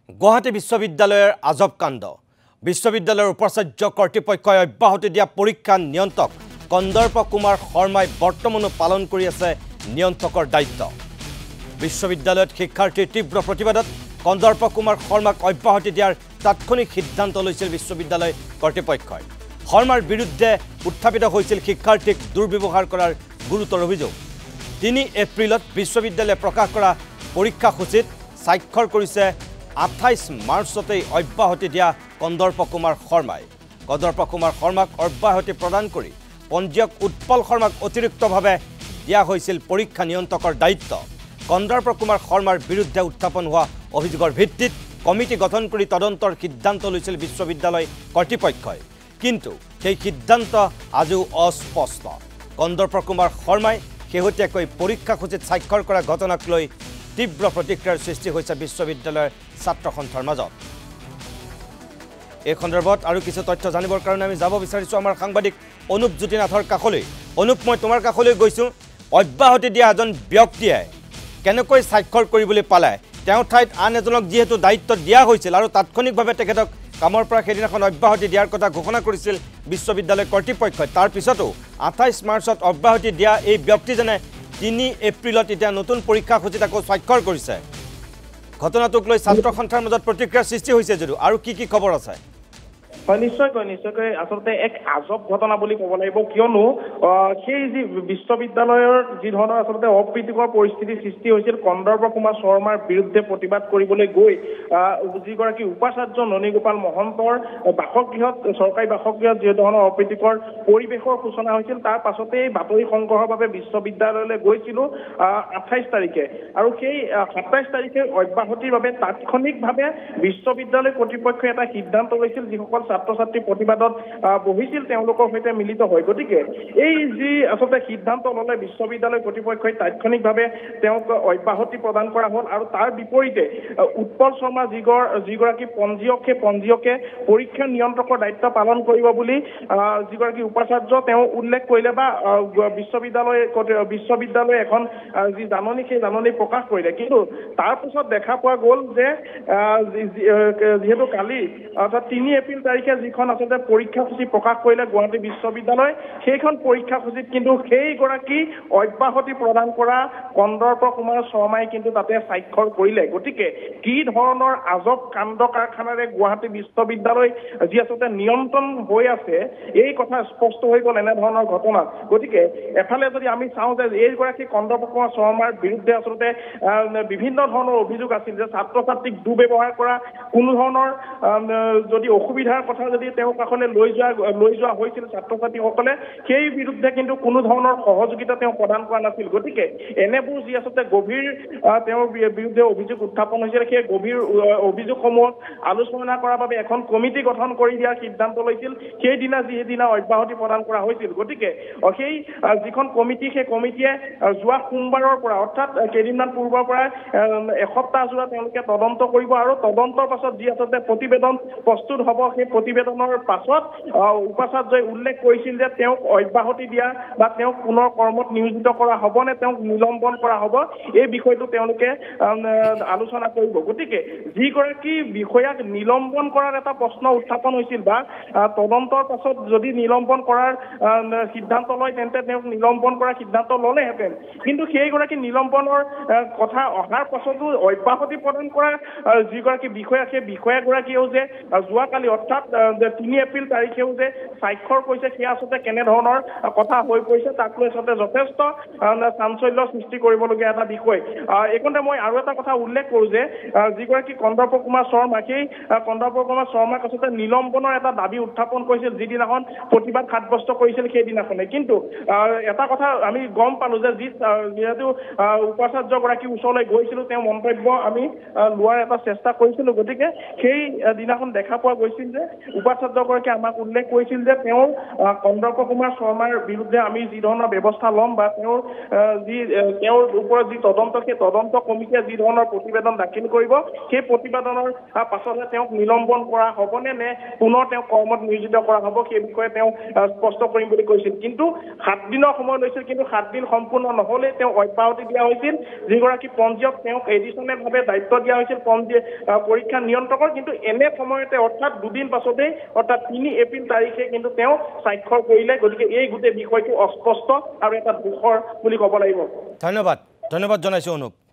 গুৱাহাটী বিশ্ববিদ্যালয়ৰ আজব কাণ্ড বিশ্ববিদ্যালয়ৰ উপাচাৰ্য কৰ্তৃপক্ষই অব্যাহতি দিয়া পৰীক্ষা নিয়ন্ত্ৰক কন্দৰ্প কুমাৰ শৰ্মাই বৰ্তমানো পালন কৰি আছে নিয়ন্ত্ৰকৰ দায়িত্ব বিশ্ববিদ্যালয়ত শিক্ষাৰ্থীৰ তীব্ৰ প্ৰতিবাদত কন্দৰ্প কুমাৰ শৰ্মাক অব্যাহতি দিয়াৰ তাৎক্ষণিক সিদ্ধান্ত লৈছিল বিশ্ববিদ্যালয় কৰ্তৃপক্ষই শৰ্মাৰ বিৰুদ্ধে উত্থাপিত হৈছিল শিক্ষাৰ্থীক দুৰ্ব্যৱহাৰ কৰাৰ গুৰুতৰ অভিযোগ 3 এপ্ৰিলত বিশ্ববিদ্যালয়ে প্ৰকাশ কৰা পৰীক্ষাসূচীত স্বাক্ষৰ কৰিছে 28 মাৰ্চতেই অব্যাহতি দিয়া কন্দৰ্প কুমাৰ শৰ্মাক অব্যাহতি প্ৰদান কৰি পঞ্জীয়ক উৎপল শৰ্মাক অতিৰিক্তভাৱে দিয়া হৈছিল পৰীক্ষা নিয়ন্ত্ৰকৰ দায়িত্ব কন্দৰ্প কুমাৰ শৰ্মাৰ বিৰুদ্ধে উত্থাপন হোৱা অভিযোগৰ ভিত্তিত কমিটি গঠন কৰি তদন্তৰ সিদ্ধান্ত লৈছিল বিশ্ববিদ্যালয় কৰ্তৃপক্ষই কিন্তু সেই সিদ্ধান্ত আজিও অস্পষ্ট কন্দৰ্প কুমাৰ শৰ্মাই শেহতীয়াকৈ পৰীক্ষাসূচীত স্বাক্ষৰ কৰা ঘটনাক লৈ তীব্ৰ প্ৰতিক্ৰিয়াৰ সৃষ্টি হৈছে বিশ্ববিদ্যালয়ৰ ছাত্ৰ সন্থাৰ মাজত এই সন্দৰ্ভত আৰু কিছু তথ্য জানিবৰ কাৰণে আমি যাব বিচাৰিছো আমাৰ সাংবাদিক অনুপ জ্যোতিনাথৰ কাষলৈ অনুপ মই তোমাৰ কাষলৈ গৈছো অব্যাহতি দিয়া এজন ব্যক্তিয়ে কেনেকৈ স্বাক্ষৰ কৰিবলৈ পালে তেওঁ ঠাইত আন এজনক যেহেতু দায়িত্ব দিয়া হৈছিল আৰু তাৎক্ষণিকভাৱে তেখেতক কামৰ পৰা সেইদিনাখন অব্যাহতি দিয়াৰ কথা ঘোষণা কৰিছিল বিশ্ববিদ্যালয় কৰ্তৃপক্ষই তাৰ পিছতো 28 মাৰ্চত অব্যাহতি দিয়া এই ব্যক্তিজনে 3 এপ্ৰিলত এতিয়া নতুন পৰীক্ষাসূচীত আকৌ স্বাক্ষৰ কৰিছে ঘটনাটোক লৈ ছাত্ৰ সন্থাৰ মাজত প্ৰতিক্ৰিয়াৰ সৃষ্টি হৈছে যদিও আৰু কি খবৰ আছে নিশ্চয়কৈ আসলতে এক আজব ঘটনা বুলি ক'ব লাগিব কিয়নো সেই যি বিশ্ববিদ্যালয়ৰ যি ধৰণৰ আসলতে অপ্ৰীতিকৰ পৰিস্থিতি সৃষ্টি হৈছিল কন্দৰ্প কুমাৰ শৰ্মাৰ বিৰুদ্ধে প্ৰতিবাদ কৰিবলৈ গৈ যিগৰাকী উপাচাৰ্য ননীগোপাল মহন্তৰ বাসগৃহত চৰকাৰী বাসগৃহত যি ধৰণৰ অপ্ৰীতিকৰ পৰিৱেশৰ সূচনা হৈছিল তাৰ পাছতেই বাতৰি সংগ্ৰহৰ বাবে বিশ্ববিদ্যালয়লৈ গৈছিলোঁ 28 তাৰিখে আৰু সেই 27 তাৰিখে অব্যাহতিৰ বাবে তাৎক্ষণিকভাৱে বিশ্ববিদ্যালয় কৰ্তৃপক্ষই এটা সিদ্ধান্ত লৈছিল যিসকল ছাত্ৰ-ছাত্ৰী প্ৰতিবাদত বহিছিল তেওঁলোকৰ সৈতে মিলিত হৈ গতিকে এই যি আসলতে সিদ্ধান্ত ললে বিশ্ববিদ্যালয় কৰ্তৃপক্ষই তাৎক্ষণিকভাৱে তেওঁক অব্যাহতি প্ৰদান কৰা হ'ল আৰু তাৰ বিপৰীতে উৎপল শৰ্মা যিগৰাকী পঞ্জীয়কে পৰীক্ষা নিয়ন্ত্ৰকৰ দায়িত্ব পালন কৰিব বুলি যিগৰাকী উপাচাৰ্য তেওঁ উল্লেখ কৰিলে বা বিশ্ববিদ্যালয়ে এখন যি জাননী সেই জাননী প্ৰকাশ কৰিলে কিন্তু তাৰ পিছত দেখা পোৱা গ'ল যে যিহেতু কালি অৰ্থাৎ 3 এপ্ৰিল তাৰিখে যিখন আচলতে পৰীক্ষাসূচী প্ৰকাশ কৰিলে গুৱাহাটী বিশ্ববিদ্যালয় সেইখন পৰীক্ষাসূচীত কিন্তু সেইগৰাকী অব্যাহতি প্ৰদান কৰা কন্দৰ্প কুমাৰ শৰ্মাই কিন্তু তাতে স্বাক্ষৰ কৰিলে গতিকে কি ধৰণৰ আজব কাণ্ড কাৰখানাৰে গুৱাহাটী বিশ্ববিদ্যালয় যি আচলতে নিয়ন্ত্ৰণ হৈ আছে এই কথা স্পষ্ট হৈ গ'ল এনেধৰণৰ ঘটনা গতিকে এফালে যদি আমি চাওঁ যে এইগৰাকী কন্দৰ্প কুমাৰ শৰ্মাৰ বিৰুদ্ধে আচলতে বিভিন্ন ধৰণৰ অভিযোগ আছিল যে ছাত্ৰ-ছাত্ৰীক দুৰ্ব্যৱহাৰ কৰা কোনো ধৰণৰ যদি অসুবিধাৰ কথা যদি তেওঁ কাষলে লৈ যোৱা হৈছিল ছাত্ৰ-ছাত্ৰীসকলে সেই বিৰুদ্ধে কিন্তু কোনো ধৰণৰ সহযোগিতা তেওঁ প্ৰদান কৰা নাছিল গতিকে এনেবোৰ যি আচলতে গভীৰ তেওঁৰ বিৰুদ্ধে অভিযোগ উত্থাপন হৈছিল সেই গভীৰ অভিযোগসমূহ আলোচনা কৰাৰ বাবে এখন কমিটি গঠন কৰি দিয়াৰ সিদ্ধান্ত লৈছিল সেইদিনা অব্যাহতি প্ৰদান কৰা হৈছিল গতিকে সেই যিখন কমিটি সেই কমিটিয়ে যোৱা সোমবাৰৰ পৰা অৰ্থাৎ কেইদিনমান পূৰ্বৰ পৰা এসপ্তাহ জোৰা তেওঁলোকে তদন্ত কৰিব আৰু তদন্তৰ পাছত যি আচলতে প্ৰতিবেদন প্ৰস্তুত হ'ব সেই প্ৰতিবেদনৰ পাছত উপাচাৰ্যই উল্লেখ কৰিছিল যে তেওঁক অব্যাহতি দিয়া বা তেওঁক পুনৰ কৰ্মত নিয়োজিত কৰা হ'ব নে তেওঁক নিলম্বন কৰা হ'ব এই বিষয়টো তেওঁলোকে আলোচনা কৰিব গতিকে যিগৰাকী বিষয়াক নিলম্বন কৰাৰ এটা প্ৰশ্ন উত্থাপন হৈছিল বা তদন্তৰ পাছত যদি নিলম্বন কৰাৰ সিদ্ধান্ত লয় তেন্তে তেওঁক নিলম্বন কৰাৰ সিদ্ধান্ত ল'লেহেঁতেন কিন্তু সেইগৰাকী নিলম্বনৰ কথা অহাৰ পাছতো অব্যাহতি প্ৰদান কৰা যিগৰাকী বিষয়া সেই বিষয়াগৰাকীয়েও যে যোৱাকালি অৰ্থাৎ 3 এপ্ৰিল তাৰিখেও যে স্বাক্ষৰ কৰিছে সেয়া আচলতে কেনেধৰণৰ কথা হৈ পৰিছে তাক লৈ আচলতে যথেষ্ট চাঞ্চল্য সৃষ্টি কৰিবলগীয়া এটা বিষয় এইখনতে মই আৰু এটা কথা উল্লেখ কৰোঁ যে যিগৰাকী কন্দৰ্প কুমাৰ শৰ্মা সেই কন্দৰ্প কুমাৰ শৰ্মাক আচলতে নিলম্বনৰ এটা দাবী উত্থাপন কৰিছিল যিদিনাখন প্ৰতিবাদ সাব্যস্ত কৰিছিল সেইদিনাখনে কিন্তু এটা কথা আমি গম পালোঁ যে যিহেতু উপাচাৰ্যগৰাকীৰ ওচৰলৈ গৈছিলোঁ তেওঁ মন্তব্য আমি লোৱাৰ এটা চেষ্টা কৰিছিলোঁ গতিকে সেই দিনাখন দেখা পোৱা গৈছিল যে উপাচাৰ্যগৰাকীয়ে আমাক উল্লেখ কৰিছিল যে তেওঁৰ কন্দৰ্প কুমাৰ শৰ্মাৰ বিৰুদ্ধে আমি যি ধৰণৰ ব্যৱস্থা ল'ম বা তেওঁৰ ওপৰত যি তদন্ত সেই তদন্ত কমিটিয়ে যি ধৰণৰ প্ৰতিবেদন দাখিল কৰিব সেই সেই প্ৰতিবেদনৰ পাছতহে তেওঁক নিলম্বন কৰা হ'বনে নে পুনৰ তেওঁক কৰ্মত নিয়োজিত কৰা হ'ব সেই বিষয়ে তেওঁ স্পষ্ট কৰিম বুলি কৈছিল কিন্তু 7 দিনৰ সময় লৈছিল কিন্তু 7 দিন সম্পূৰ্ণ নহ'লে তেওঁ অব্যাহতি দিয়া হৈছিল যিগৰাকী পঞ্জীয়ক তেওঁক এডিচনেলভাৱে দায়িত্ব দিয়া হৈছিল পৰীক্ষা নিয়ন্ত্ৰকৰ কিন্তু এনে সময়তে অৰ্থাৎ 2 দিন পাছতেই অৰ্থাৎ 3 এপ্ৰিল তাৰিখে কিন্তু তেওঁ স্বাক্ষৰ কৰিলে গতিকে এই গোটেই বিষয়টো অস্পষ্ট আৰু এটা দুখৰ বুলি ক'ব লাগিব ধন্যবাদ জনাইছো অনুপ